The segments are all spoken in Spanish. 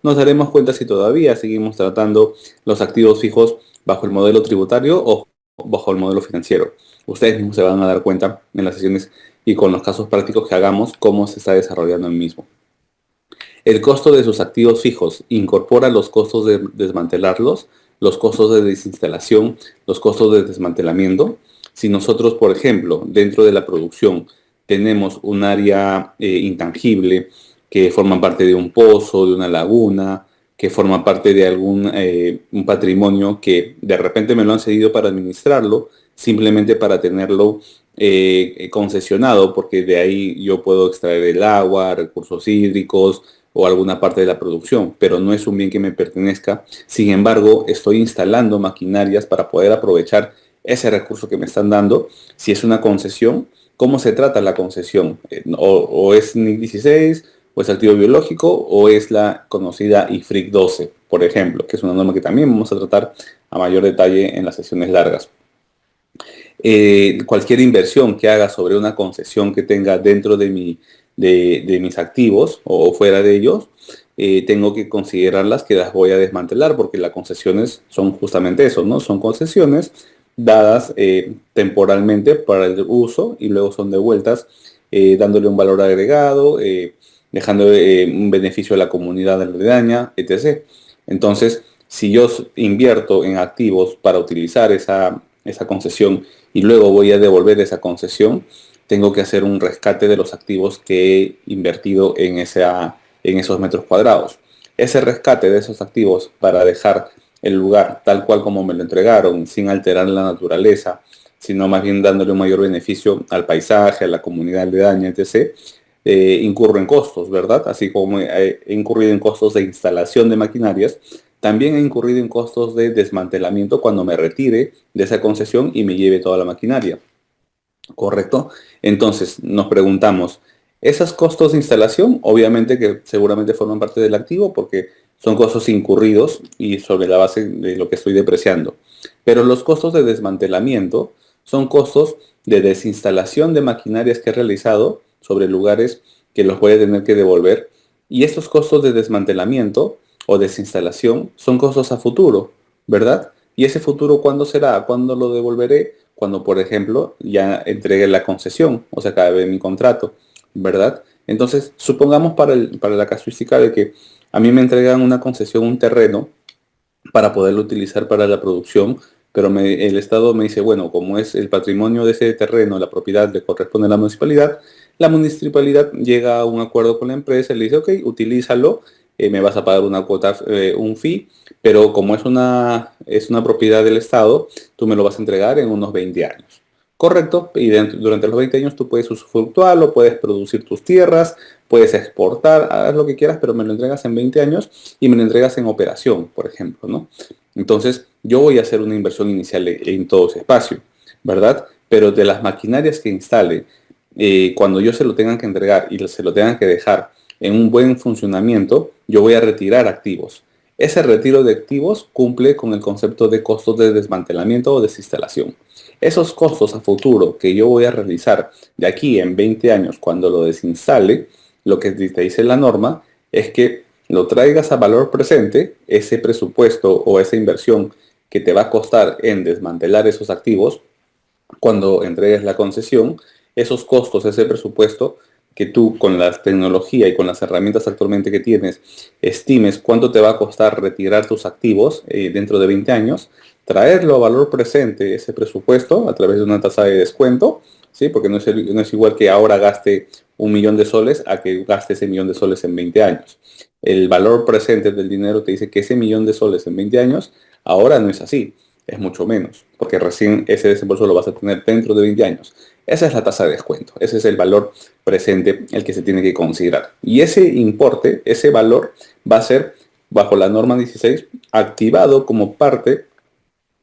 nos daremos cuenta si todavía seguimos tratando los activos fijos bajo el modelo tributario o bajo el modelo financiero. Ustedes mismos se van a dar cuenta en las sesiones y con los casos prácticos que hagamos cómo se está desarrollando el mismo. El costo de sus activos fijos incorpora los costos de desmantelarlos, los costos de desinstalación, los costos de desmantelamiento. Si nosotros, por ejemplo, dentro de la producción tenemos un área intangible que forma parte de un pozo, de una laguna, que forma parte de algún un patrimonio que de repente me lo han cedido para administrarlo, simplemente para tenerlo concesionado, porque de ahí yo puedo extraer el agua, recursos hídricos o alguna parte de la producción, pero no es un bien que me pertenezca. Sin embargo, estoy instalando maquinarias para poder aprovechar ese recurso que me están dando. Si es una concesión, ¿cómo se trata la concesión? O es NIC 16, o es activo biológico, o es la conocida IFRIC 12, por ejemplo, que es una norma que también vamos a tratar a mayor detalle en las sesiones largas. Cualquier inversión que haga sobre una concesión que tenga dentro de mis activos o fuera de ellos, tengo que considerarlas que las voy a desmantelar porque las concesiones son justamente eso, ¿no? Son concesiones dadas temporalmente para el uso y luego son devueltas dándole un valor agregado, dejando un beneficio a la comunidad aledaña, etc. Entonces, si yo invierto en activos para utilizar esa concesión y luego voy a devolver esa concesión, tengo que hacer un rescate de los activos que he invertido en esos metros cuadrados. Ese rescate de esos activos para dejar el lugar tal cual como me lo entregaron, sin alterar la naturaleza, sino más bien dándole un mayor beneficio al paisaje, a la comunidad aledaña, etc., incurro en costos, ¿verdad? Así como he incurrido en costos de instalación de maquinarias, también he incurrido en costos de desmantelamiento cuando me retire de esa concesión y me lleve toda la maquinaria. ¿Correcto? Entonces nos preguntamos, ¿esos costos de instalación? Obviamente que seguramente forman parte del activo porque son costos incurridos y sobre la base de lo que estoy depreciando. Pero los costos de desmantelamiento son costos de desinstalación de maquinarias que he realizado sobre lugares que los voy a tener que devolver. Y estos costos de desmantelamiento o desinstalación son costos a futuro, ¿verdad? ¿Y ese futuro cuándo será? ¿Cuándo lo devolveré? Cuando, por ejemplo, ya entregue la concesión, o sea, acabe mi contrato, ¿verdad? Entonces, supongamos para la casuística de que a mí me entregan una concesión, un terreno, para poderlo utilizar para la producción, pero el Estado me dice, bueno, como es el patrimonio de ese terreno, la propiedad le corresponde a la municipalidad llega a un acuerdo con la empresa y le dice, ok, utilízalo, me vas a pagar una cuota, un fee, pero como es una propiedad del Estado, tú me lo vas a entregar en unos 20 años. Correcto, y durante los 20 años tú puedes usufructuarlo, puedes producir tus tierras, puedes exportar, haz lo que quieras, pero me lo entregas en 20 años y me lo entregas en operación, por ejemplo, ¿no? Entonces, yo voy a hacer una inversión inicial en todo ese espacio, ¿verdad? Pero de las maquinarias que instale, cuando yo se lo tengan que entregar y se lo tengan que dejar en un buen funcionamiento, yo voy a retirar activos. Ese retiro de activos cumple con el concepto de costos de desmantelamiento o desinstalación. Esos costos a futuro que yo voy a realizar de aquí en 20 años cuando lo desinstale, lo que te dice la norma es que lo traigas a valor presente, ese presupuesto o esa inversión que te va a costar en desmantelar esos activos cuando entregues la concesión, esos costos, ese presupuesto que tú con la tecnología y con las herramientas actualmente que tienes, estimes cuánto te va a costar retirar tus activos dentro de 20 años, traerlo a valor presente ese presupuesto a través de una tasa de descuento, ¿sí? Porque no es igual que ahora gaste 1 millón de soles a que gaste ese millón de soles en 20 años. El valor presente del dinero te dice que ese millón de soles en 20 años ahora no es así, es mucho menos, porque recién ese desembolso lo vas a tener dentro de 20 años. Esa es la tasa de descuento, ese es el valor presente el que se tiene que considerar. Y ese importe, ese valor, va a ser, bajo la norma 16, activado como parte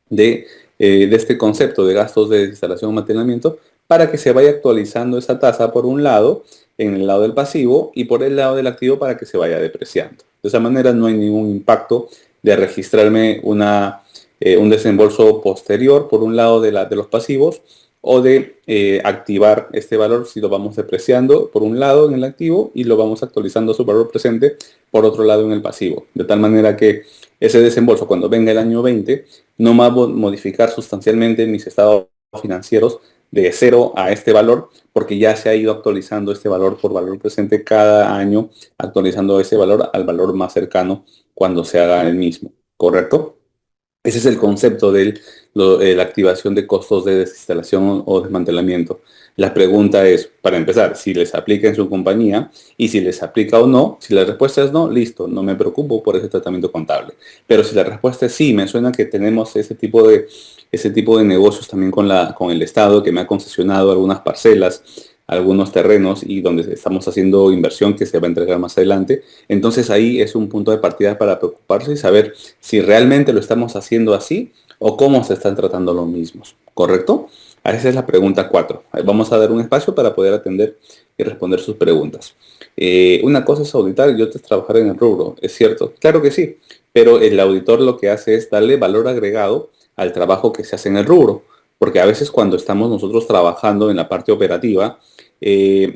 de este concepto de gastos de instalación o mantenimiento para que se vaya actualizando esa tasa por un lado, en el lado del pasivo, y por el lado del activo para que se vaya depreciando. De esa manera no hay ningún impacto de registrarme un desembolso posterior por un lado de los pasivos o de activar este valor si lo vamos depreciando por un lado en el activo y lo vamos actualizando a su valor presente por otro lado en el pasivo. De tal manera que ese desembolso cuando venga el año 20 no va a modificar sustancialmente mis estados financieros de cero a este valor porque ya se ha ido actualizando este valor por valor presente cada año, actualizando ese valor al valor más cercano cuando se haga el mismo. ¿Correcto? Ese es el concepto de la activación de costos de desinstalación o desmantelamiento. La pregunta es, para empezar, si les aplica en su compañía y si les aplica o no. Si la respuesta es no, listo, no me preocupo por ese tratamiento contable. Pero si la respuesta es sí, me suena que tenemos ese tipo de negocios también con el Estado que me ha concesionado algunas parcelas, algunos terrenos y donde estamos haciendo inversión que se va a entregar más adelante. Entonces ahí es un punto de partida para preocuparse y saber si realmente lo estamos haciendo así o cómo se están tratando los mismos, ¿correcto? Esa es la pregunta 4. Vamos a dar un espacio para poder atender y responder sus preguntas. Una cosa es auditar y otra es trabajar en el rubro, ¿es cierto? Claro que sí, pero el auditor lo que hace es darle valor agregado al trabajo que se hace en el rubro, porque a veces cuando estamos nosotros trabajando en la parte operativa,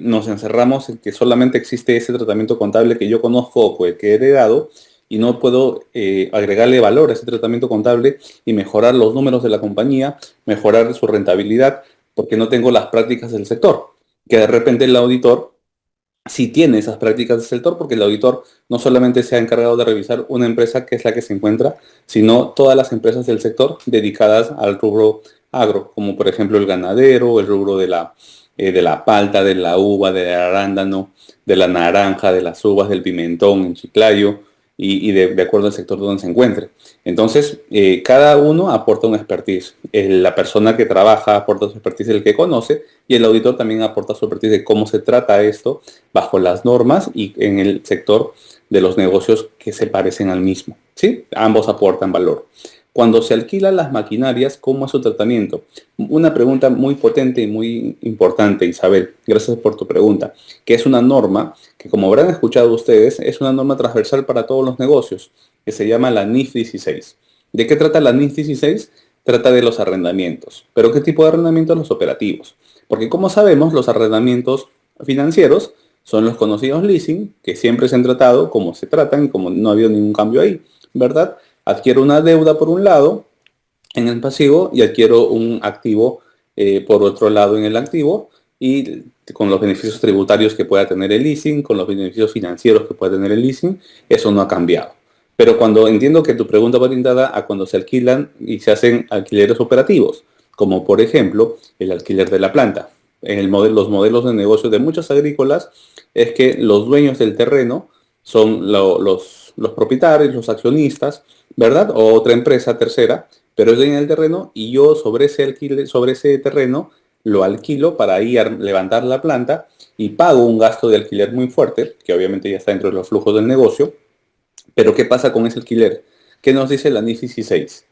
nos encerramos en que solamente existe ese tratamiento contable que yo conozco o que he heredado y no puedo agregarle valor a ese tratamiento contable y mejorar los números de la compañía, mejorar su rentabilidad, porque no tengo las prácticas del sector. Que de repente el auditor sí tiene esas prácticas del sector, porque el auditor no solamente se ha encargado de revisar una empresa que es la que se encuentra, sino todas las empresas del sector dedicadas al rubro agro, como por ejemplo el ganadero, el rubro de la palta, de la uva, del arándano, de la naranja, de las uvas, del pimentón en Chiclayo, y de acuerdo al sector donde se encuentre. Entonces, cada uno aporta una expertise. La persona que trabaja aporta su expertise del que conoce y el auditor también aporta su expertise de cómo se trata esto bajo las normas y en el sector de los negocios que se parecen al mismo. ¿Sí? Ambos aportan valor. Cuando se alquilan las maquinarias, ¿cómo es su tratamiento? Una pregunta muy potente y muy importante, Isabel. Gracias por tu pregunta. Que es una norma que, como habrán escuchado ustedes, es una norma transversal para todos los negocios, que se llama la NIF 16. ¿De qué trata la NIF 16? Trata de los arrendamientos. ¿Pero qué tipo de arrendamientos? Los operativos. Porque como sabemos, los arrendamientos financieros son los conocidos leasing, que siempre se han tratado como se tratan y como no ha habido ningún cambio ahí, ¿verdad? Adquiero una deuda por un lado en el pasivo y adquiero un activo por otro lado en el activo, y con los beneficios tributarios que pueda tener el leasing, con los beneficios financieros que pueda tener el leasing, eso no ha cambiado. Pero cuando entiendo que tu pregunta va orientada a cuando se alquilan y se hacen alquileres operativos, como por ejemplo el alquiler de la planta. En los modelos de negocio de muchas agrícolas es que los dueños del terreno son los propietarios, los accionistas, ¿verdad? O otra empresa tercera, pero es dueña del terreno y yo sobre ese terreno lo alquilo para ir a levantar la planta y pago un gasto de alquiler muy fuerte, que obviamente ya está dentro de los flujos del negocio. Pero ¿qué pasa con ese alquiler? ¿Qué nos dice la NIF 16?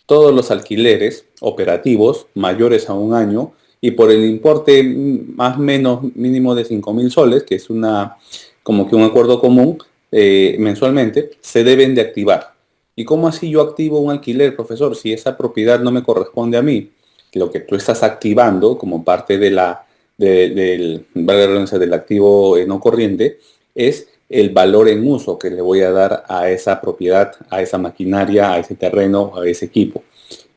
Todos los alquileres operativos mayores a un año y por el importe más o menos mínimo de 5.000 soles, que es como que un acuerdo común mensualmente, se deben de activar. ¿Y cómo así yo activo un alquiler, profesor, si esa propiedad no me corresponde a mí? Lo que tú estás activando como parte del activo no corriente es el valor en uso que le voy a dar a esa propiedad, a esa maquinaria, a ese terreno, a ese equipo.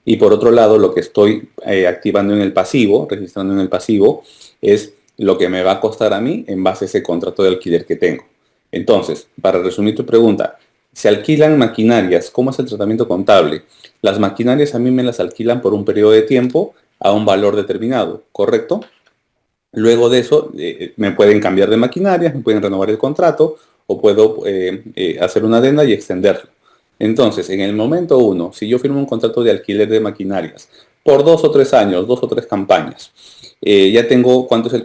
Y por otro lado, lo que estoy activando en el pasivo, registrando en el pasivo, es lo que me va a costar a mí en base a ese contrato de alquiler que tengo. Entonces, para resumir tu pregunta, se alquilan maquinarias. ¿Cómo es el tratamiento contable? Las maquinarias a mí me las alquilan por un periodo de tiempo a un valor determinado, ¿correcto? Luego de eso, me pueden cambiar de maquinaria, me pueden renovar el contrato o puedo hacer una adenda y extenderlo. Entonces, en el momento uno, si yo firmo un contrato de alquiler de maquinarias por 2 o 3 años, 2 o 3 campañas, ya tengo cuánto es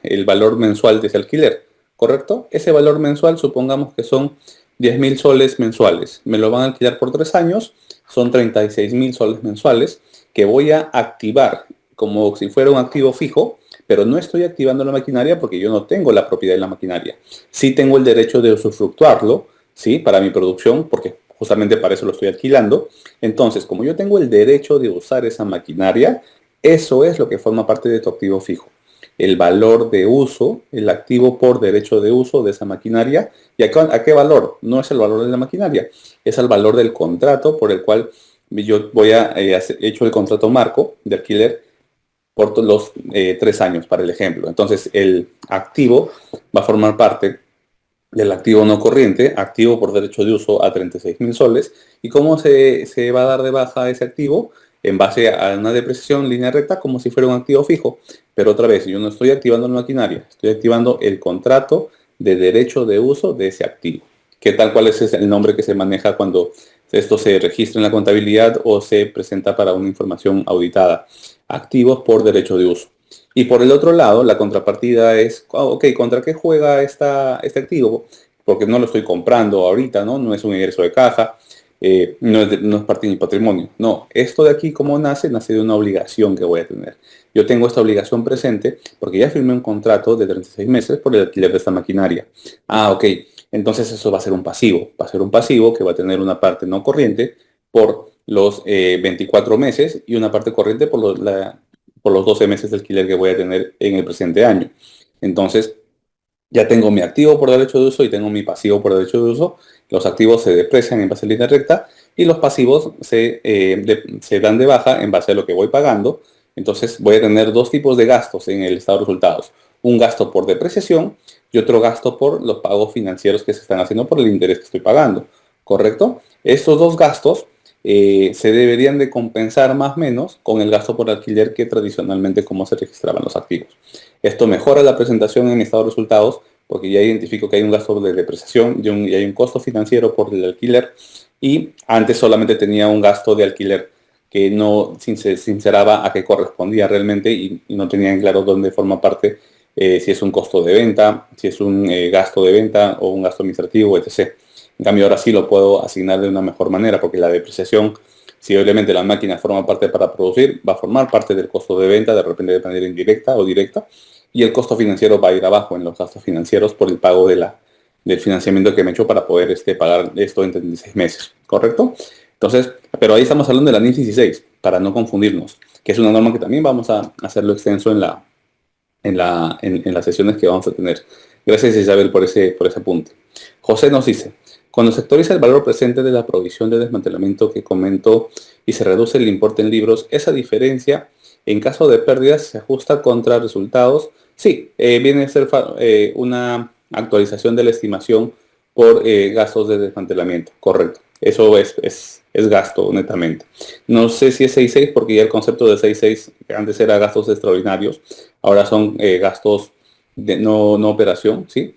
el valor mensual de ese alquiler, ¿correcto? Ese valor mensual, supongamos que son 10.000 soles mensuales. Me lo van a alquilar por 3 años, son 36.000 soles mensuales que voy a activar como si fuera un activo fijo, pero no estoy activando la maquinaria porque yo no tengo la propiedad de la maquinaria. Sí tengo el derecho de usufructuarlo, ¿sí? Para mi producción, porque justamente para eso lo estoy alquilando. Entonces, como yo tengo el derecho de usar esa maquinaria, Eso es lo que forma parte de tu activo fijo. El valor de uso, el activo por derecho de uso de esa maquinaria. ¿Y a qué valor? No es el valor de la maquinaria, es el valor del contrato por el cual yo voy a hecho el contrato marco de alquiler por los 3 años, para el ejemplo. Entonces, el activo va a formar parte del activo no corriente, activo por derecho de uso a 36.000 soles. ¿Y cómo se va a dar de baja ese activo? En base a una depreciación línea recta, como si fuera un activo fijo. Pero otra vez, yo no estoy activando la maquinaria, estoy activando el contrato de derecho de uso de ese activo. ¿Qué tal? ¿Cuál es el nombre que se maneja cuando esto se registra en la contabilidad o se presenta para una información auditada? Activos por derecho de uso. Y por el otro lado, la contrapartida es, ok, ¿contra qué juega este activo? Porque no lo estoy comprando ahorita, ¿no? No es un ingreso de caja, no es parte de mi patrimonio. No, esto de aquí, ¿cómo nace? Nace de una obligación que voy a tener. Yo tengo esta obligación presente porque ya firmé un contrato de 36 meses por el alquiler de esta maquinaria. Ah, ok. Entonces eso va a ser un pasivo. Va a ser un pasivo que va a tener una parte no corriente por los 24 meses y una parte corriente por los 12 meses de alquiler que voy a tener en el presente año. Entonces, ya tengo mi activo por derecho de uso y tengo mi pasivo por derecho de uso. Los activos se deprecian en base a línea recta y los pasivos se dan de baja en base a lo que voy pagando. Entonces voy a tener dos tipos de gastos en el estado de resultados. Un gasto por depreciación y otro gasto por los pagos financieros que se están haciendo por el interés que estoy pagando. ¿Correcto? Estos dos gastos se deberían de compensar más o menos con el gasto por alquiler que tradicionalmente como se registraban los activos. Esto mejora la presentación en mi estado de resultados porque ya identifico que hay un gasto de depreciación y hay un costo financiero por el alquiler y antes solamente tenía un gasto de alquiler que no sinceraba a qué correspondía realmente y no tenía en claro dónde forma parte, si es un costo de venta, si es un gasto de venta o un gasto administrativo, etc. En cambio, ahora sí lo puedo asignar de una mejor manera, porque la depreciación, si obviamente la máquina forma parte para producir, va a formar parte del costo de venta, de repente de manera indirecta o directa, y el costo financiero va a ir abajo en los gastos financieros por el pago del financiamiento que me he hecho para poder pagar esto en 36 meses, ¿correcto? Entonces, pero ahí estamos hablando de la NIF 16, para no confundirnos, que es una norma que también vamos a hacerlo extenso en las sesiones que vamos a tener. Gracias, Isabel, por ese punto. José nos dice, cuando se actualiza el valor presente de la provisión de desmantelamiento que comentó y se reduce el importe en libros, esa diferencia, en caso de pérdidas, se ajusta contra resultados. Sí, viene a ser una actualización de la estimación por gastos de desmantelamiento, correcto. Eso es gasto, netamente. No sé si es 6.6 porque ya el concepto de 6.6 antes era gastos extraordinarios, ahora son gastos de no operación, ¿sí?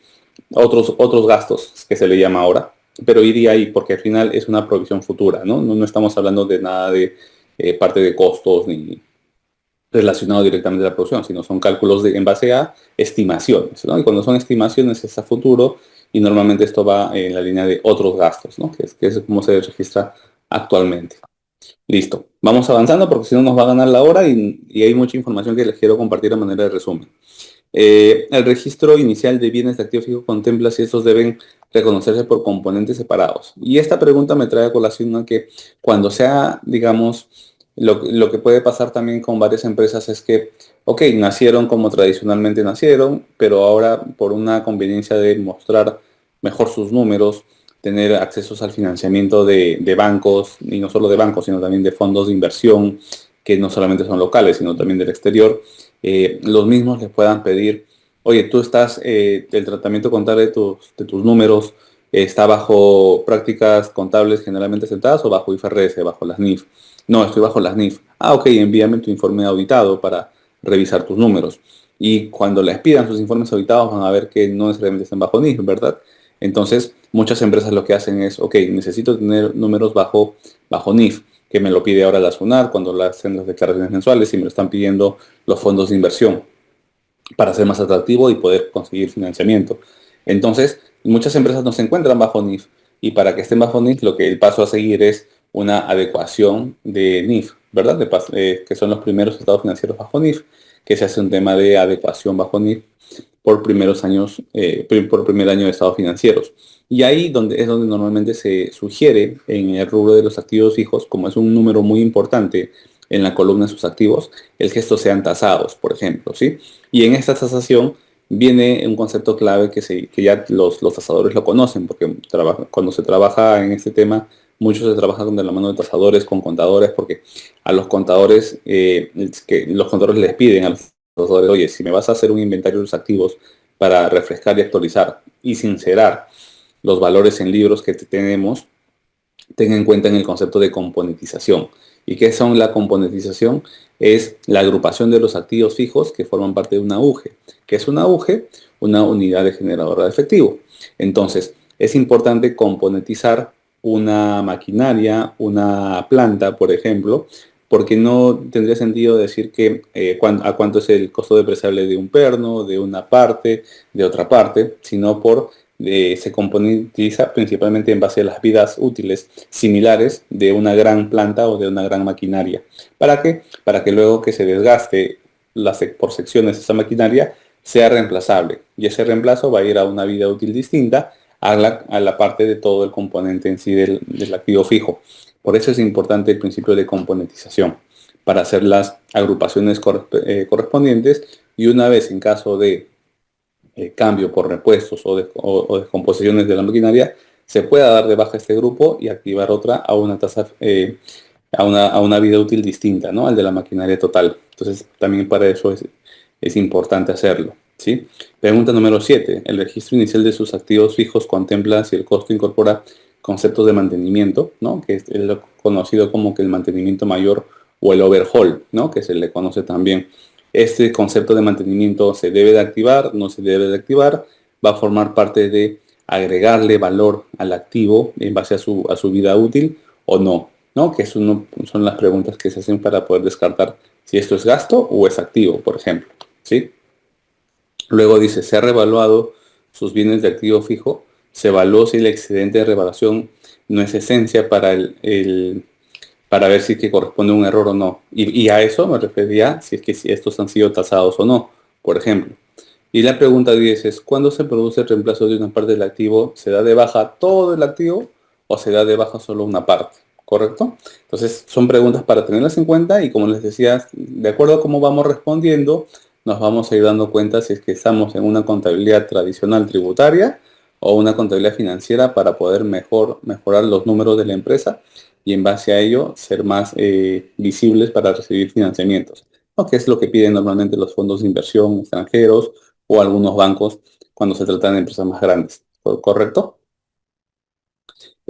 Otros gastos que se le llama ahora, pero iría ahí porque al final es una provisión futura, ¿no? No estamos hablando de nada de parte de costos ni relacionado directamente a la producción, sino son cálculos en base a estimaciones, ¿no? Y cuando son estimaciones es a futuro y normalmente esto va en la línea de otros gastos, ¿no? Que es como se registra actualmente. Listo. Vamos avanzando porque si no nos va a ganar la hora y hay mucha información que les quiero compartir a manera de resumen. El registro inicial de bienes de activo fijo contempla si estos deben reconocerse por componentes separados. Y esta pregunta me trae a colación a que cuando sea, digamos, lo que puede pasar también con varias empresas es que, ok, nacieron como tradicionalmente nacieron, pero ahora por una conveniencia de mostrar mejor sus números, tener accesos al financiamiento de bancos, y no solo de bancos, sino también de fondos de inversión, que no solamente son locales, sino también del exterior, los mismos les puedan pedir, oye, tú estás, el tratamiento contable de tus números está bajo prácticas contables generalmente aceptadas o bajo IFRS, bajo las NIF. No, estoy bajo las NIF. Ah, ok, envíame tu informe auditado para revisar tus números. Y cuando les pidan sus informes auditados van a ver que no necesariamente están bajo NIF, ¿verdad? Entonces, muchas empresas lo que hacen es, ok, necesito tener números bajo NIF, que me lo pide ahora la SUNAT cuando hacen las declaraciones mensuales y me lo están pidiendo los fondos de inversión para ser más atractivo y poder conseguir financiamiento. Entonces, muchas empresas no se encuentran bajo NIF y para que estén bajo NIF, el paso a seguir es una adecuación de NIF, ¿verdad? Que son los primeros estados financieros bajo NIF, que se hace un tema de adecuación bajo NIF por primeros años, por primer año de estados financieros. Y ahí es donde normalmente se sugiere en el rubro de los activos fijos, como es un número muy importante en la columna de sus activos, el que estos sean tasados, por ejemplo, ¿sí? Y en esta tasación viene un concepto clave que ya los tasadores lo conocen, porque cuando se trabaja en este tema, muchos se trabajan de la mano de tasadores, con contadores, porque a los contadores, los contadores les piden a los tasadores, oye, si me vas a hacer un inventario de los activos para refrescar y actualizar y sincerar los valores en libros que tenemos, ten en cuenta en el concepto de componentización. ¿Y qué son la componentización? Es la agrupación de los activos fijos que forman parte de una UGE. ¿Qué es una UGE? Una unidad de generadora de efectivo. Entonces, es importante componentizar una maquinaria, una planta, por ejemplo, porque no tendría sentido decir que a cuánto es el costo depreciable de un perno, de una parte, de otra parte, sino se componentiza principalmente en base a las vidas útiles similares de una gran planta o de una gran maquinaria. ¿Para qué? Para que luego que se desgaste por secciones esa maquinaria sea reemplazable. Y ese reemplazo va a ir a una vida útil distinta a la parte de todo el componente en sí del activo fijo. Por eso es importante el principio de componentización, para hacer las agrupaciones correspondientes, y una vez en caso de cambio por repuestos o descomposiciones de la maquinaria, se pueda dar de baja este grupo y activar otra a una tasa, a una vida útil distinta, ¿no? Al de la maquinaria total. Entonces, también para eso es importante hacerlo, ¿sí? Pregunta número 7. El registro inicial de sus activos fijos contempla si el costo incorpora conceptos de mantenimiento, ¿no? Que es lo conocido como que el mantenimiento mayor o el overhaul, ¿no? Que se le conoce también. Este concepto de mantenimiento se debe de activar, no se debe de activar, va a formar parte de agregarle valor al activo en base a su vida útil o no, ¿no? Que son las preguntas que se hacen para poder descartar si esto es gasto o es activo, por ejemplo, ¿sí? Luego dice, se ha revaluado sus bienes de activo fijo, se evaluó si el excedente de revaluación no es esencia para ver si es que corresponde a un error o no. Y a eso me refería si estos han sido tasados o no, por ejemplo. Y la pregunta 10 es, ¿cuándo se produce el reemplazo de una parte del activo? ¿Se da de baja todo el activo o se da de baja solo una parte? ¿Correcto? Entonces, son preguntas para tenerlas en cuenta, y como les decía, de acuerdo a cómo vamos respondiendo, nos vamos a ir dando cuenta si es que estamos en una contabilidad tradicional tributaria o una contabilidad financiera, para poder mejorar los números de la empresa y en base a ello ser más visibles para recibir financiamientos, ¿no? Que es lo que piden normalmente los fondos de inversión extranjeros o algunos bancos cuando se trata de empresas más grandes. ¿Correcto?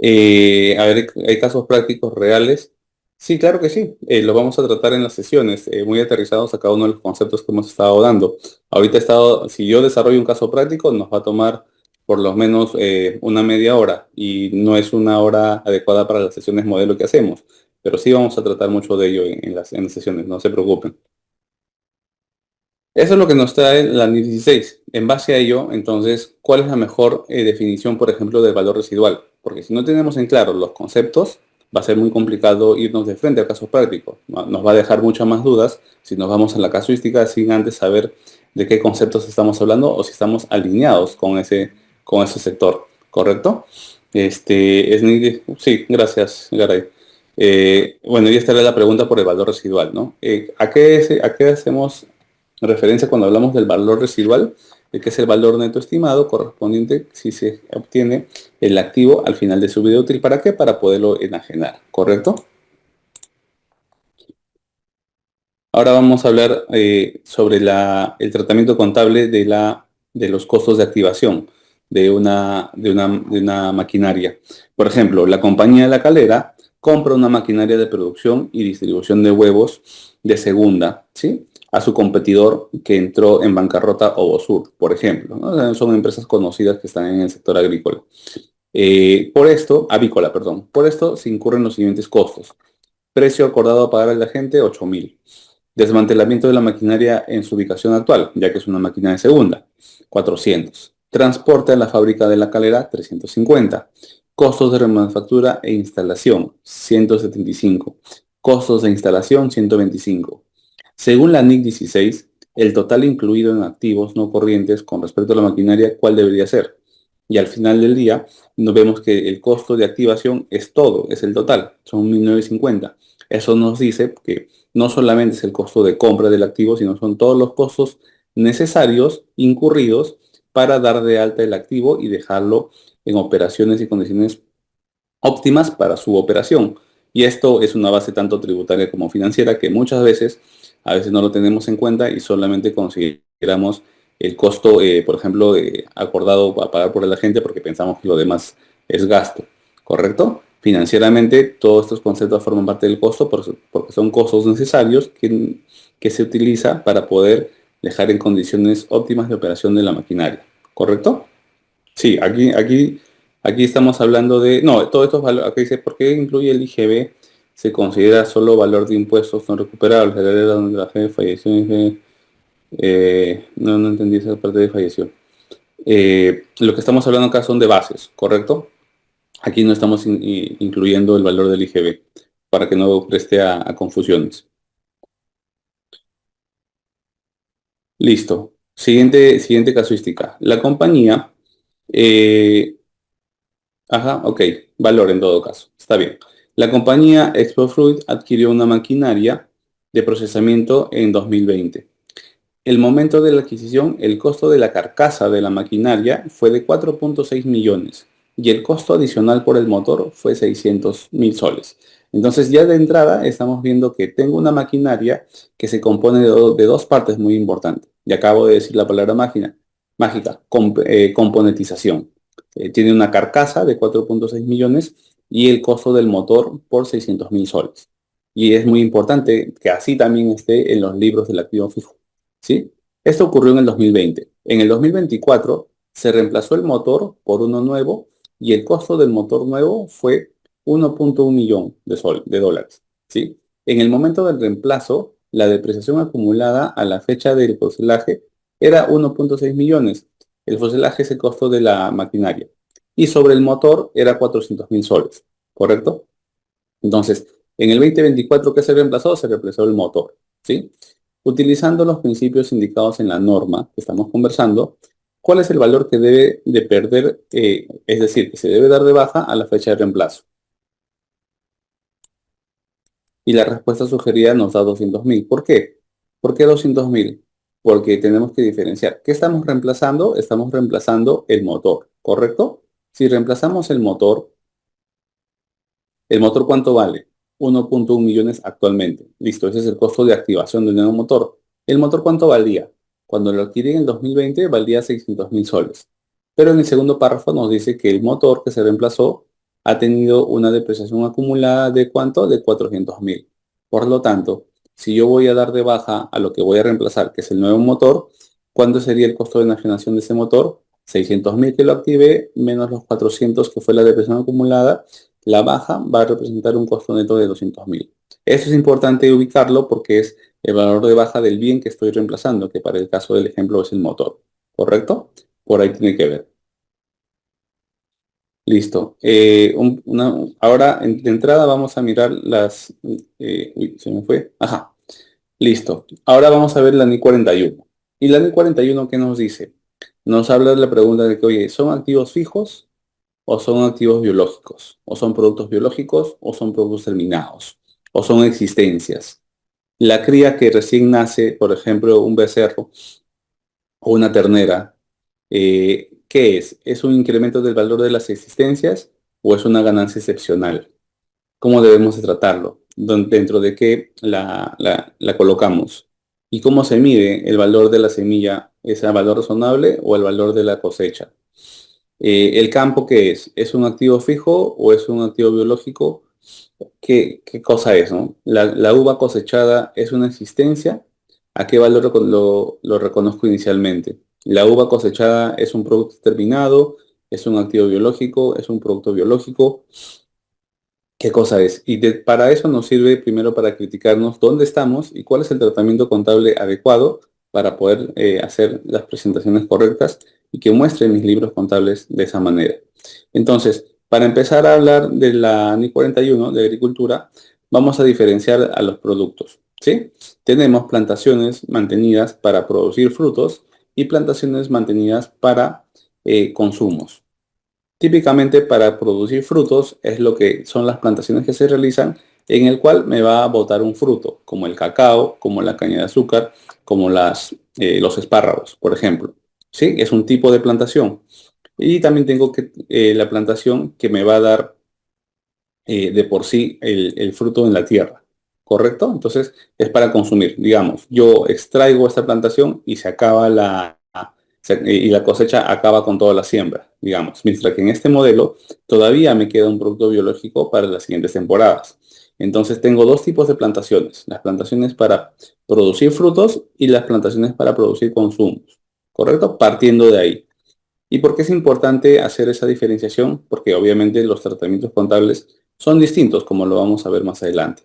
A ver, ¿hay casos prácticos reales? Sí, claro que sí. Lo vamos a tratar en las sesiones, muy aterrizados a cada uno de los conceptos que hemos estado dando. Ahorita si yo desarrollo un caso práctico, nos va a tomar por lo menos una media hora, y no es una hora adecuada para las sesiones modelo que hacemos, pero sí vamos a tratar mucho de ello en las sesiones, no se preocupen. Eso es lo que nos trae la NIF 16. En base a ello, entonces, ¿cuál es la mejor definición, por ejemplo, del valor residual? Porque si no tenemos en claro los conceptos, va a ser muy complicado irnos de frente al caso práctico. Nos va a dejar muchas más dudas si nos vamos a la casuística sin antes saber de qué conceptos estamos hablando o si estamos alineados con ese sector. ¿Correcto? Sí, gracias, Garay. Bueno, y esta era la pregunta por el valor residual, ¿no? ¿A qué hacemos referencia cuando hablamos del valor residual? Que es el valor neto estimado correspondiente si se obtiene el activo al final de su vida útil. ¿Para qué? Para poderlo enajenar, ¿correcto? Ahora vamos a hablar sobre el tratamiento contable de los costos de activación de una maquinaria. Por ejemplo, la compañía de La Calera compra una maquinaria de producción y distribución de huevos de segunda, ¿sí? A su competidor que entró en bancarrota, Ovosur, por ejemplo, ¿no? Son empresas conocidas que están en el sector agrícola. Avícola, perdón. Por esto se incurren los siguientes costos. Precio acordado a pagar a la gente, 8.000. Desmantelamiento de la maquinaria en su ubicación actual, ya que es una máquina de segunda, 400. Transporte a la fábrica de La Calera, 350. Costos de remanufactura e instalación, 175. Costos de instalación, 125. Según la NIC 16, el total incluido en activos no corrientes con respecto a la maquinaria, ¿cuál debería ser? y al final del día nos vemos que el costo de activación es todo, es el total, son 1.950. Eso nos dice que no solamente es el costo de compra del activo, sino son todos los costos necesarios, incurridos, para dar de alta el activo y dejarlo en operaciones y condiciones óptimas para su operación. Y esto es una base tanto tributaria como financiera que muchas veces, a veces no lo tenemos en cuenta y solamente consideramos el costo, por ejemplo, acordado a pagar por el agente porque pensamos que lo demás es gasto, ¿correcto? Financieramente, todos estos conceptos forman parte del costo porque son costos necesarios que se utiliza para poder dejar en condiciones óptimas de operación de la maquinaria, ¿correcto? Sí, aquí estamos hablando de, no, todos estos valores, aquí dice, ¿por qué incluye el IGB? Se considera solo valor de impuestos no recuperables. La área donde la jefe falleció, no entendí esa parte de falleció. Lo que estamos hablando acá son de bases, ¿correcto? Aquí no estamos incluyendo el valor del IGB, para que no preste a confusiones. Listo. Siguiente casuística. La compañía eh, ajá, ok, valor en todo caso, está bien. La compañía ExpoFruit adquirió una maquinaria de procesamiento en 2020. El momento de la adquisición, el costo de la carcasa de la maquinaria fue de 4.6 millones y el costo adicional por el motor fue 600.000 soles. Entonces ya de entrada estamos viendo que tengo una maquinaria que se compone de dos partes muy importantes. Y acabo de decir la palabra mágica, componentización. Tiene una carcasa de 4.6 millones y el costo del motor por 600.000 soles. Y es muy importante que así también esté en los libros del activo fijo. ¿Sí? Esto ocurrió en el 2020. En el 2024 se reemplazó el motor por uno nuevo y el costo del motor nuevo fue 1.1 millón de dólares. ¿Sí? En el momento del reemplazo, la depreciación acumulada a la fecha del fuselaje era 1.6 millones. El fuselaje es el costo de la maquinaria. Y sobre el motor era 400.000 soles. ¿Correcto? Entonces, en el 2024 que se reemplazó el motor. ¿Sí? Utilizando los principios indicados en la norma que estamos conversando, ¿cuál es el valor que debe de perder, es decir, que se debe dar de baja a la fecha de reemplazo? Y la respuesta sugerida nos da 200.000. ¿Por qué? ¿Por qué 200.000? Porque tenemos que diferenciar. ¿Qué estamos reemplazando? Estamos reemplazando el motor, ¿correcto? Si reemplazamos ¿el motor cuánto vale? 1.1 millones actualmente. Listo, ese es el costo de activación del nuevo motor. ¿El motor cuánto valía? Cuando lo adquirí en el 2020 valía 600.000 soles. Pero en el segundo párrafo nos dice que el motor que se reemplazó ha tenido una depreciación acumulada de ¿cuánto? De 400.000. Por lo tanto, si yo voy a dar de baja a lo que voy a reemplazar, que es el nuevo motor, ¿cuánto sería el costo de enajenación de ese motor? 600.000 que lo activé menos los 400 que fue la depreciación acumulada, la baja va a representar un costo neto de 200.000. Eso es importante ubicarlo porque es el valor de baja del bien que estoy reemplazando, que para el caso del ejemplo es el motor. ¿Correcto? Por ahí tiene que ver. Listo. Ahora, de entrada, vamos a mirar uy, se me fue. Ajá. Listo. Ahora vamos a ver la NI 41. ¿Y la NI 41 qué nos dice? Nos habla de la pregunta de que, oye, ¿son activos fijos o son activos biológicos? ¿O son productos biológicos o son productos terminados? ¿O son existencias? La cría que recién nace, por ejemplo, un becerro o una ternera, ¿qué es? ¿Es un incremento del valor de las existencias o es una ganancia excepcional? ¿Cómo debemos de tratarlo? ¿Dentro de qué la colocamos? ¿Y cómo se mide el valor de la semilla? ¿Es el valor razonable o el valor de la cosecha? ¿El campo qué es? ¿Es un activo fijo o es un activo biológico? ¿Qué cosa es, no? La uva cosechada es una existencia. ¿A qué valor lo reconozco inicialmente? La uva cosechada es un producto terminado, es un activo biológico, es un producto biológico. ¿Qué cosa es? Para eso nos sirve primero para criticarnos dónde estamos y cuál es el tratamiento contable adecuado para poder hacer las presentaciones correctas y que muestre mis libros contables de esa manera. Entonces, para empezar a hablar de la NI 41 de agricultura, vamos a diferenciar a los productos. ¿Sí? Tenemos plantaciones mantenidas para producir frutos y plantaciones mantenidas para consumos. Típicamente para producir frutos es lo que son las plantaciones que se realizan en el cual me va a botar un fruto, como el cacao, como la caña de azúcar, como los espárragos, por ejemplo. ¿Sí? Es un tipo de plantación. Y también tengo la plantación que me va a dar de por sí el fruto en la tierra, ¿correcto? Entonces es para consumir. Digamos, yo extraigo esta plantación y se acaba y la cosecha acaba con toda la siembra, digamos. Mientras que en este modelo todavía me queda un producto biológico para las siguientes temporadas. Entonces tengo dos tipos de plantaciones, las plantaciones para producir frutos y las plantaciones para producir consumos, ¿correcto? Partiendo de ahí. ¿Y por qué es importante hacer esa diferenciación? Porque obviamente los tratamientos contables son distintos, como lo vamos a ver más adelante.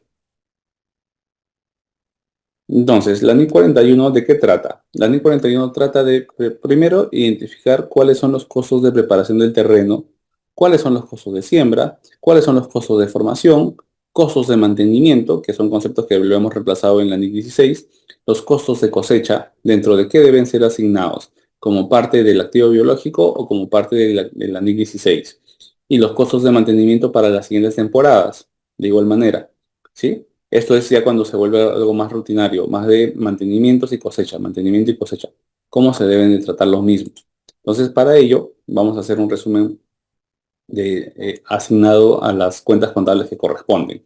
Entonces, la NI 41, ¿de qué trata? La NI 41 trata de, primero, identificar cuáles son los costos de preparación del terreno, cuáles son los costos de siembra, cuáles son los costos de formación, costos de mantenimiento, que son conceptos que lo hemos reemplazado en la NI 16, los costos de cosecha, dentro de qué deben ser asignados, como parte del activo biológico o como parte de la NI 16, y los costos de mantenimiento para las siguientes temporadas, de igual manera, ¿sí? Esto es ya cuando se vuelve algo más rutinario, más de mantenimientos y cosecha, mantenimiento y cosecha. ¿Cómo se deben de tratar los mismos? Entonces, para ello, vamos a hacer un resumen asignado a las cuentas contables que corresponden.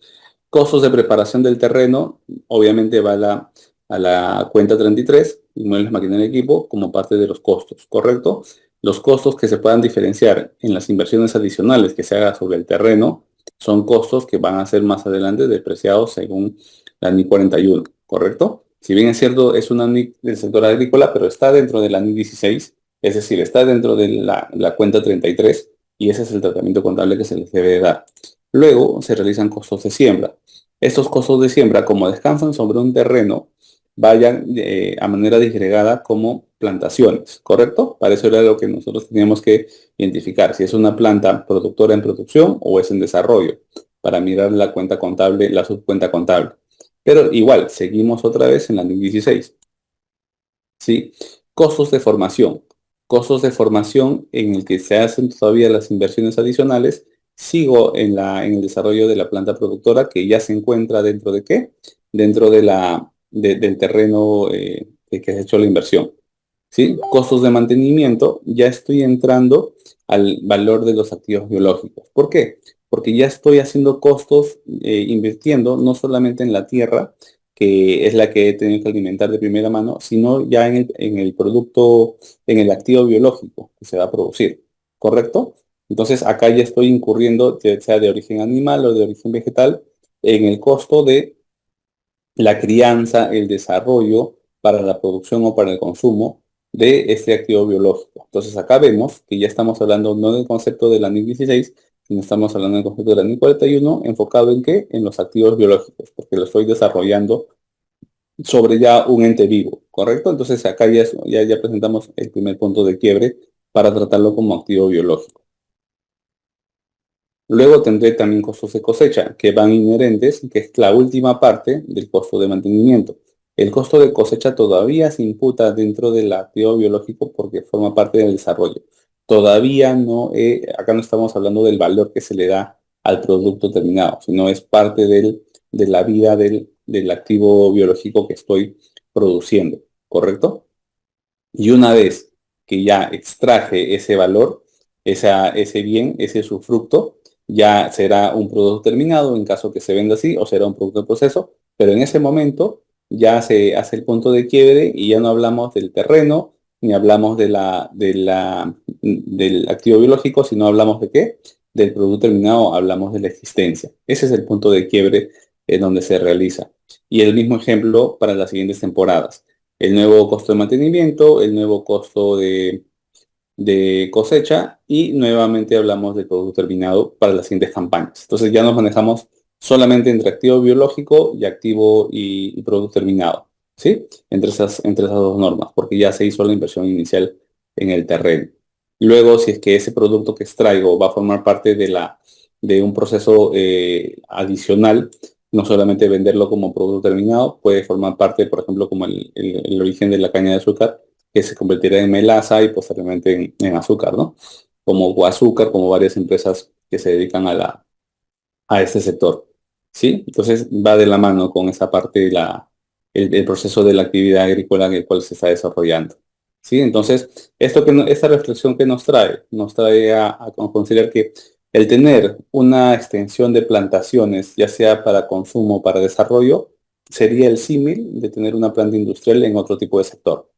Costos de preparación del terreno, obviamente va a la cuenta 33, inmuebles, maquinaria y equipo, como parte de los costos, ¿correcto? Los costos que se puedan diferenciar en las inversiones adicionales que se haga sobre el terreno son costos que van a ser más adelante depreciados según la NI 41, ¿correcto? Si bien es cierto, es una NI del sector agrícola, pero está dentro de la NI 16, es decir, está dentro de la cuenta 33 y ese es el tratamiento contable que se les debe dar. Luego se realizan costos de siembra. Estos costos de siembra, como descansan sobre un terreno, vayan a manera disgregada como plantaciones, ¿correcto? Para eso era lo que nosotros teníamos que identificar, si es una planta productora en producción o es en desarrollo, para mirar la cuenta contable, la subcuenta contable. Pero igual, seguimos otra vez en la NIC 16. ¿Sí? Costos de formación. Costos de formación en el que se hacen todavía las inversiones adicionales. Sigo en el desarrollo de la planta productora que ya se encuentra dentro de qué? Dentro del terreno que se ha hecho la inversión. ¿Sí? Costos de mantenimiento, ya estoy entrando al valor de los activos biológicos. ¿Por qué? Porque ya estoy haciendo costos invirtiendo no solamente en la tierra, que es la que he tenido que alimentar de primera mano, sino ya en el producto, en el activo biológico que se va a producir. ¿Correcto? Entonces acá ya estoy incurriendo, ya sea de origen animal o de origen vegetal, en el costo de la crianza, el desarrollo para la producción o para el consumo de este activo biológico. Entonces acá vemos que ya estamos hablando no del concepto de la NIC 16, sino estamos hablando del concepto de la NIC 41, enfocado en qué? En los activos biológicos, porque lo estoy desarrollando sobre ya un ente vivo, ¿correcto? Entonces acá ya presentamos el primer punto de quiebre para tratarlo como activo biológico. Luego tendré también costos de cosecha, que van inherentes, que es la última parte del costo de mantenimiento. El costo de cosecha todavía se imputa dentro del activo biológico porque forma parte del desarrollo. Todavía no, acá no estamos hablando del valor que se le da al producto terminado, sino es parte de la vida del activo biológico que estoy produciendo, ¿correcto? Y una vez que ya extraje ese valor, ese bien, ese usufructo, ya será un producto terminado en caso que se venda así o será un producto de proceso, pero en ese momento ya se hace el punto de quiebre y ya no hablamos del terreno, ni hablamos del activo biológico, sino hablamos de qué? Del producto terminado, hablamos de la existencia. Ese es el punto de quiebre en donde se realiza. Y el mismo ejemplo para las siguientes temporadas el nuevo costo de mantenimiento, el nuevo costo de cosecha y nuevamente hablamos del producto terminado para las siguientes campañas. Entonces ya nos manejamos solamente entre activo biológico y activo y producto terminado, ¿sí? Entre esas dos normas, porque ya se hizo la inversión inicial en el terreno. Luego, si es que ese producto que extraigo va a formar parte de un proceso adicional, no solamente venderlo como producto terminado, puede formar parte, por ejemplo, como el origen de la caña de azúcar, que se convertirá en melaza y posteriormente en azúcar, ¿no? como Azúcar, como varias empresas que se dedican a este sector. ¿Sí? Entonces va de la mano con esa parte de el proceso de la actividad agrícola en el cual se está desarrollando. ¿Sí? Entonces, esta reflexión que nos trae a considerar que el tener una extensión de plantaciones, ya sea para consumo o para desarrollo, sería el símil de tener una planta industrial en otro tipo de sector.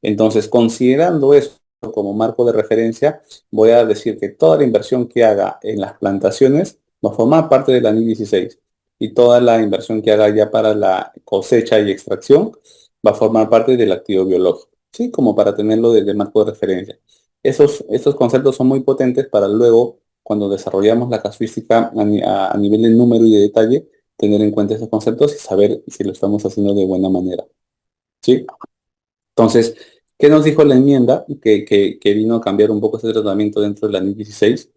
Entonces, considerando eso como marco de referencia, voy a decir que toda la inversión que haga en las plantaciones va a formar parte de la NIC 16 y toda la inversión que haga ya para la cosecha y extracción va a formar parte del activo biológico, ¿sí? Como para tenerlo desde marco de referencia. Estos conceptos son muy potentes para luego, cuando desarrollamos la casuística a nivel de número y de detalle, tener en cuenta esos conceptos y saber si lo estamos haciendo de buena manera, ¿sí? Entonces, ¿qué nos dijo la enmienda que vino a cambiar un poco ese tratamiento dentro de la NIC 16?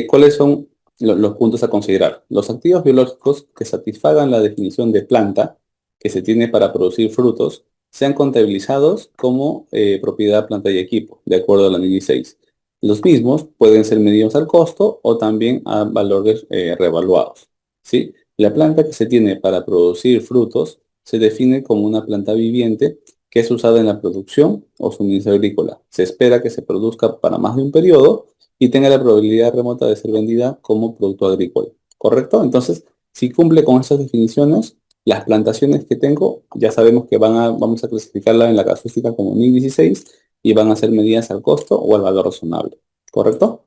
¿Cuáles son los puntos a considerar? Los activos biológicos que satisfagan la definición de planta que se tiene para producir frutos sean contabilizados como propiedad, planta y equipo, de acuerdo a la NIC 16. Los mismos pueden ser medidos al costo o también a valores revaluados, ¿sí? La planta que se tiene para producir frutos se define como una planta viviente que es usada en la producción o suministro agrícola. Se espera que se produzca para más de un periodo y tenga la probabilidad remota de ser vendida como producto agrícola. ¿Correcto? Entonces, si cumple con esas definiciones, las plantaciones que tengo, ya sabemos que vamos a clasificarla en la casuística como NIC 16 y van a ser medidas al costo o al valor razonable. ¿Correcto?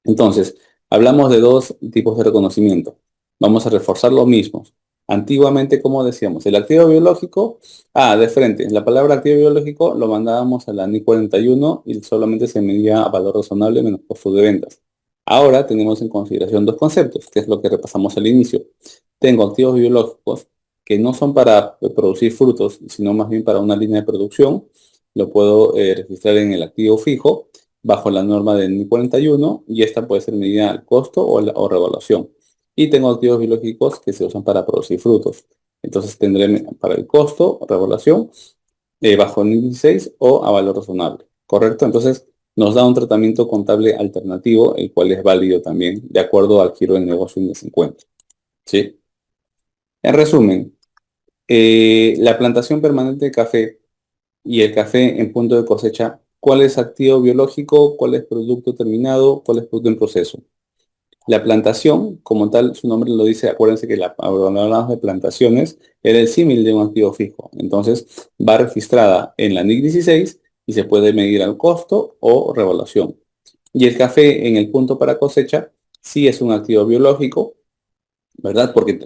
Entonces, hablamos de dos tipos de reconocimiento. Vamos a reforzar los mismos. Antiguamente, como decíamos, el activo biológico, de frente, la palabra activo biológico lo mandábamos a la NI 41 y solamente se medía a valor razonable menos costo de ventas. Ahora tenemos en consideración dos conceptos, que es lo que repasamos al inicio. Tengo activos biológicos que no son para producir frutos, sino más bien para una línea de producción. Lo puedo registrar en el activo fijo bajo la norma del NI 41 y esta puede ser medida al costo o revaluación. Y tengo activos biológicos que se usan para producir frutos. Entonces tendré para el costo, revaluación, bajo NI 16 o a valor razonable. ¿Correcto? Entonces nos da un tratamiento contable alternativo, el cual es válido también de acuerdo al giro del negocio en que se encuentra. ¿Sí? En resumen, la plantación permanente de café y el café en punto de cosecha, ¿cuál es activo biológico? ¿Cuál es producto terminado? ¿Cuál es producto en proceso? La plantación, como tal, su nombre lo dice, acuérdense que cuando hablamos de plantaciones, era el símil de un activo fijo. Entonces, va registrada en la NIC 16 y se puede medir al costo o revaluación. Y el café en el punto para cosecha sí es un activo biológico, ¿verdad? Porque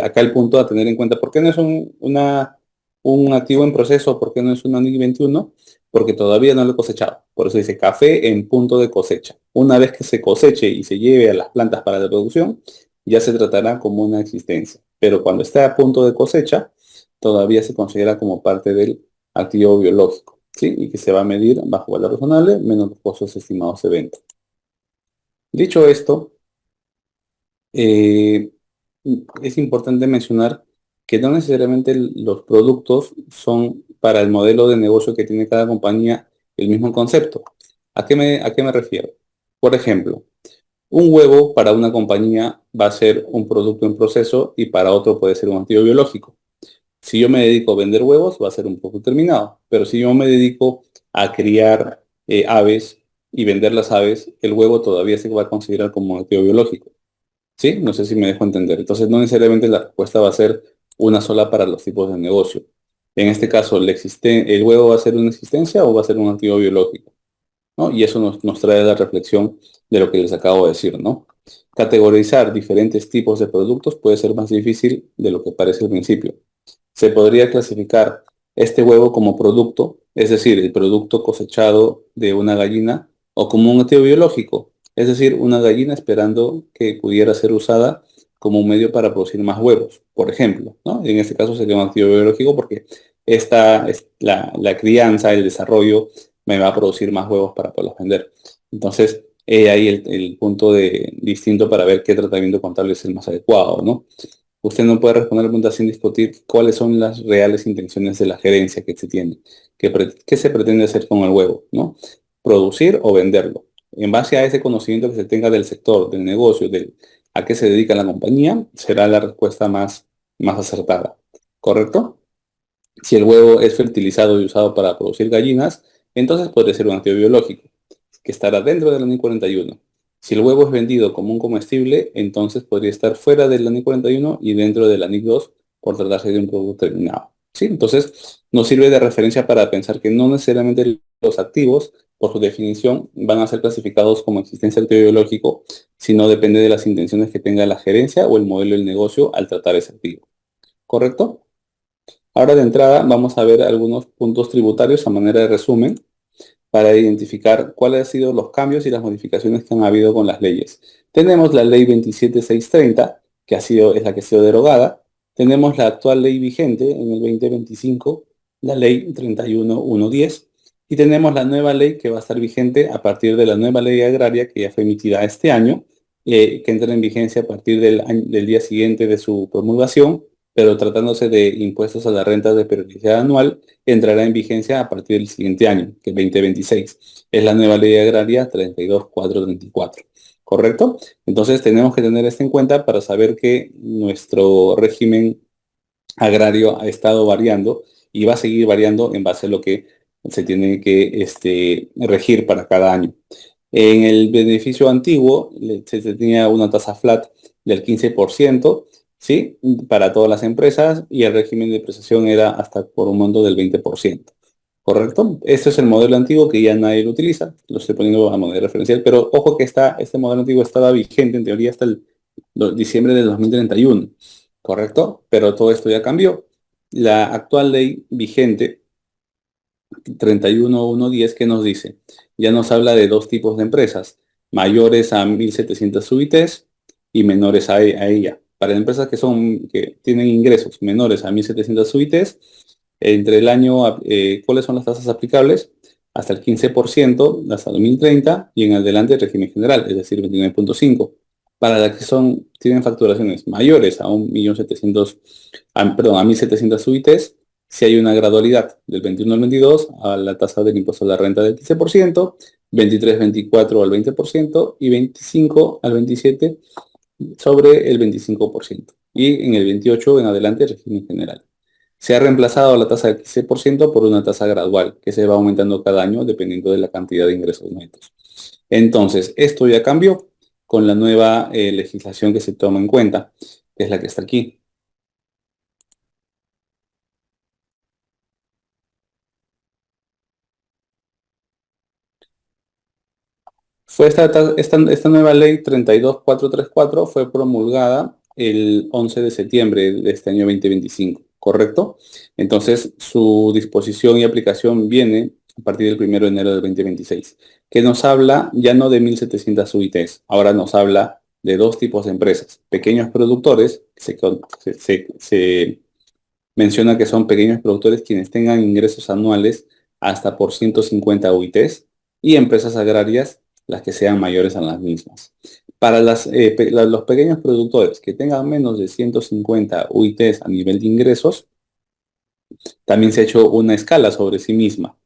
acá el punto a tener en cuenta, ¿por qué no es un activo en proceso? ¿Por qué no es una NIC 21? Porque todavía no lo he cosechado. Por eso dice café en punto de cosecha. Una vez que se coseche y se lleve a las plantas para la producción, ya se tratará como una existencia. Pero cuando está a punto de cosecha, todavía se considera como parte del activo biológico, ¿sí? Y que se va a medir bajo valor razonable menos los costos estimados de venta. Dicho esto, eh, es importante mencionar que no necesariamente los productos son para el modelo de negocio que tiene cada compañía el mismo concepto. A qué me refiero? Por ejemplo, un huevo para una compañía va a ser un producto en proceso y para otro puede ser un activo biológico. Si yo me dedico a vender huevos, va a ser un producto terminado. Pero si yo me dedico a criar aves y vender las aves, el huevo todavía se va a considerar como un activo biológico. ¿Sí? No sé si me dejo entender. Entonces, no necesariamente la respuesta va a ser una sola para los tipos de negocio. En este caso, ¿el huevo va a ser una existencia o va a ser un activo biológico? ¿No? Y eso nos trae la reflexión de lo que les acabo de decir, ¿no? Categorizar diferentes tipos de productos puede ser más difícil de lo que parece al principio. Se podría clasificar este huevo como producto, es decir, el producto cosechado de una gallina, o como un activo biológico, es decir, una gallina esperando que pudiera ser usada como un medio para producir más huevos, por ejemplo, ¿no? En este caso sería un activo biológico porque la crianza, el desarrollo, me va a producir más huevos para poderlos vender. Entonces, ahí el punto distinto para ver qué tratamiento contable es el más adecuado, ¿no? Usted no puede responder la pregunta sin discutir cuáles son las reales intenciones de la gerencia que se tiene, qué se pretende hacer con el huevo, ¿no? producir o venderlo. En base a ese conocimiento que se tenga del sector, del negocio, a qué se dedica la compañía, será la respuesta más acertada. ¿Correcto? Si el huevo es fertilizado y usado para producir gallinas, entonces podría ser un activo biológico, que estará dentro del ANI 41. Si el huevo es vendido como un comestible, entonces podría estar fuera del ANI 41 y dentro del ANI 2 por tratarse de un producto terminado. ¿Sí? Entonces, nos sirve de referencia para pensar que no necesariamente los activos, por su definición, van a ser clasificados como existencia activo biológico, sino depende de las intenciones que tenga la gerencia o el modelo del negocio al tratar ese activo. ¿Correcto? Ahora de entrada vamos a ver algunos puntos tributarios a manera de resumen para identificar cuáles han sido los cambios y las modificaciones que han habido con las leyes. Tenemos la ley 27630, es la que ha sido derogada. Tenemos la actual ley vigente en el 2025, la ley 31110. Y tenemos la nueva ley que va a estar vigente a partir de la nueva ley agraria que ya fue emitida este año, que entra en vigencia a partir del día siguiente de su promulgación, pero tratándose de impuestos a la renta de periodicidad anual, entrará en vigencia a partir del siguiente año, que es 2026. Es la nueva ley agraria 32434. ¿Correcto? Entonces tenemos que tener esto en cuenta para saber que nuestro régimen agrario ha estado variando y va a seguir variando en base a lo que se tiene que regir para cada año. En el beneficio antiguo se tenía una tasa flat del 15%, ¿sí? Para todas las empresas y el régimen de prestación era hasta por un monto del 20%. ¿Correcto? Este es el modelo antiguo que ya nadie lo utiliza. Lo estoy poniendo a modo de referencial, pero ojo que este modelo antiguo estaba vigente en teoría hasta el diciembre de 2031. ¿Correcto? Pero todo esto ya cambió. La actual ley vigente 31110, ¿qué nos dice? Ya nos habla de dos tipos de empresas, mayores a 1.700 UITs y menores a ella. Para empresas que tienen ingresos menores a 1.700 UITs, entre el año, ¿cuáles son las tasas aplicables? Hasta el 15%, hasta 2030 y en adelante el régimen general, es decir, 29.5. Para las que tienen facturaciones mayores a 1.700.000, perdón, a 1.700 UITs, si hay una gradualidad del 21 al 22 a la tasa del impuesto a la renta del 15%, 23-24 al 20% y 25 al 27 sobre el 25%. Y en el 28 en adelante el régimen general. Se ha reemplazado la tasa del 15% por una tasa gradual que se va aumentando cada año dependiendo de la cantidad de ingresos netos. Entonces, esto ya cambió con la nueva legislación que se toma en cuenta, que es la que está aquí. Esta nueva ley 32434 fue promulgada el 11 de septiembre de este año 2025, ¿correcto? Entonces, su disposición y aplicación viene a partir del 1 de enero del 2026, que nos habla ya no de 1.700 UITs, ahora nos habla de dos tipos de empresas, pequeños productores, se menciona que son pequeñños productores quienes tengan ingresos anuales hasta por 150 UITs y empresas agrarias las que sean mayores a las mismas. Para los pequeños productores que tengan menos de 150 UITs a nivel de ingresos, también se ha hecho una escala sobre sí misma.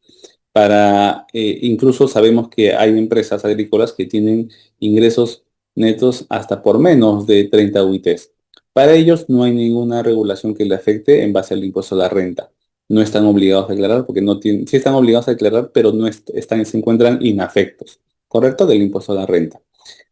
Incluso sabemos que hay empresas agrícolas que tienen ingresos netos hasta por menos de 30 UITs. Para ellos no hay ninguna regulación que le afecte en base al impuesto a la renta. No están obligados a declarar porque no tienen, sí están obligados a declarar, pero no se encuentran inafectos, ¿correcto? Del impuesto a la renta.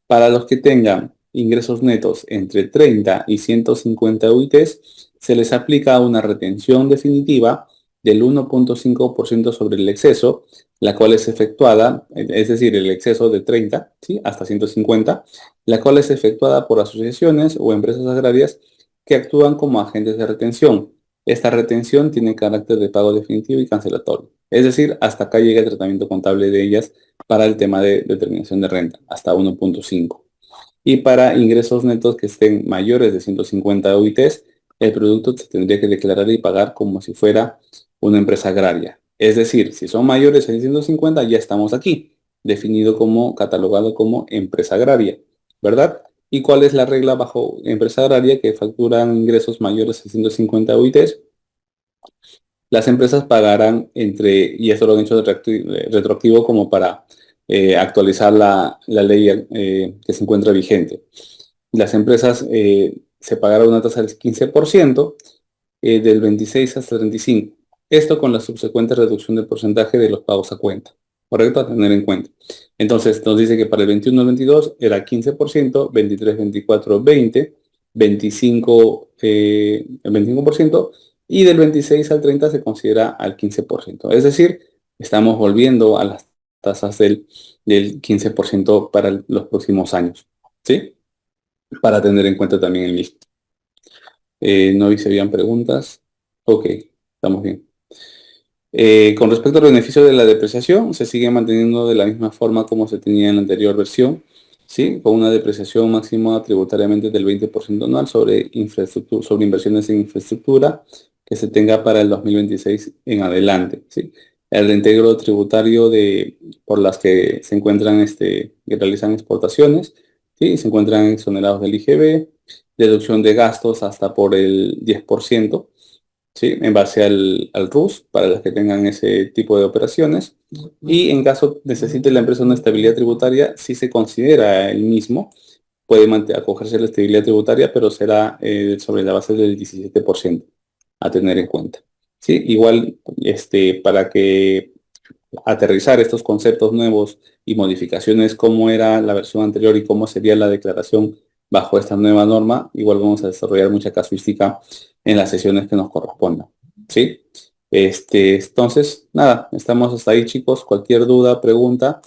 Para los que tengan ingresos netos entre 30 y 150 UITs, se les aplica una retención definitiva del 1.5% sobre el exceso, la cual es efectuada, es decir, el exceso de 30, ¿sí? Hasta 150, la cual es efectuada por asociaciones o empresas agrarias que actúan como agentes de retención. Esta retención tiene carácter de pago definitivo y cancelatorio. Es decir, hasta acá llega el tratamiento contable de ellas para el tema de determinación de renta, hasta 1.5. Y para ingresos netos que estén mayores de 150 UITs, el producto se tendría que declarar y pagar como si fuera una empresa agraria. Es decir, si son mayores de 150, ya estamos aquí, definido como, catalogado como empresa agraria, ¿verdad? ¿Y cuál es la regla bajo empresa agraria que facturan ingresos mayores de 150 UITs? las empresas pagarán y esto lo han hecho retroactivo como para actualizar la ley que se encuentra vigente. Las empresas se pagará una tasa del 15%, del 26 hasta 35. Esto con la subsecuente reducción del porcentaje de los pagos a cuenta. ¿Correcto? A tener en cuenta. Entonces nos dice que para el 21 al 22 era 15%, 23, 24, 20, 25, el 25%, y del 26 al 30 se considera al 15%. Es decir, estamos volviendo a las tasas del 15% para los próximos años. ¿Sí? Para tener en cuenta también el mismo. No vi si habían preguntas. Ok, estamos bien. Con respecto al beneficio de la depreciación, se sigue manteniendo de la misma forma como se tenía en la anterior versión, ¿sí? Con una depreciación máxima tributariamente del 20% anual sobre infraestructura, sobre inversiones en infraestructura que se tenga para el 2026 en adelante, ¿sí? El reintegro tributario por las que se encuentran, que realizan exportaciones, ¿sí? Se encuentran exonerados del IGB, deducción de gastos hasta por el 10%, ¿sí? En base al RUS, para las que tengan ese tipo de operaciones. Y en caso necesite la empresa una estabilidad tributaria, si se considera el mismo, puede acogerse a la estabilidad tributaria, pero será sobre la base del 17% a tener en cuenta. ¿Sí? Igual, para que aterrizar estos conceptos nuevos y modificaciones, cómo era la versión anterior y cómo sería la declaración bajo esta nueva norma, igual vamos a desarrollar mucha casuística en las sesiones que nos correspondan. ¿Sí? Entonces, nada, estamos hasta ahí, chicos. Cualquier duda, pregunta,